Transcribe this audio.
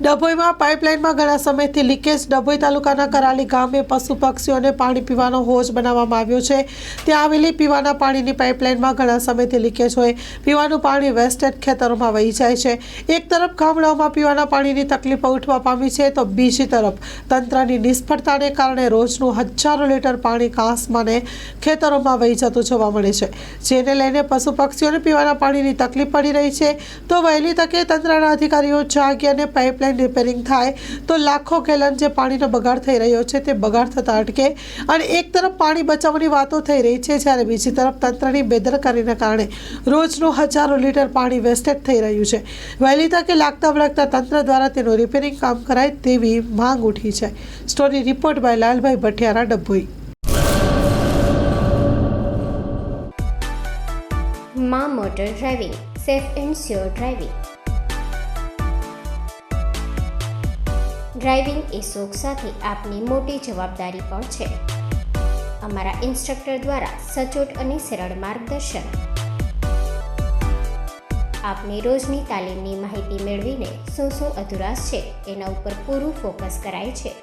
ડભોઈમાં પાઇપલાઇનમાં ઘણા સમયથી લીકેજ. ડભોઈ તાલુકાના કરાલી ગામે પશુ પક્ષીઓને પાણી પીવાનો હોજ બનાવવામાં આવ્યો છે. ત્યાં આવેલી પીવાના પાણીની પાઇપલાઇનમાં ઘણા સમયથી લીકેજ હોય પીવાનું પાણી વેસ્ટેજ ખેતરોમાં વહી જાય છે. એક તરફ ગામડાઓમાં પીવાના પાણીની તકલીફો ઉઠવા પામી છે તો બીજી તરફ તંત્રની નિષ્ફળતાને કારણે રોજનું હજારો લીટર પાણી કાંસમાને ખેતરોમાં વહી જતું જોવા મળે છે, જેને લઈને પશુ પક્ષીઓને પીવાના પાણીની તકલીફ પડી રહી છે. તો વહેલી તકે તંત્રના અધિકારીઓ જાગે અને પાઇપલાઇન રિપેરિંગ થાય તો લાખો ગેલન જે પાણીનો બગાડ થઈ રહ્યો છે તે બગાડ થતા અટકે. અને એક તરફ પાણી બચાવવાની વાતો થઈ રહી છે, જ્યારે બીજી તરફ તંત્રની બેદરકારીના કારણે રોજનું હજારો લીટર પાણી વેસ્ટેજ થઈ રહ્યું છે. વહેલી તકે લાગતા વળગતા તંત્ર દ્વારા તેનું રિપેરિંગ કામ કરાય તેવી માંગ ઉઠી છે. Story report by Lalbhai Bhatiyara, Dabhoi. માં motor driving, safe and sure driving. Driving એ શોખ સાથે આપની મોટી જવાબદારી પણ છે. અમારા ઇન્સ્ટ્રક્ટર દ્વારા સચોટ અને સરળ માર્ગદર્શન. આપની રોજની તાલીમની માહિતી મેળવીને શું અધુરાશ છે એના ઉપર પૂરું ફોકસ કરાય છે.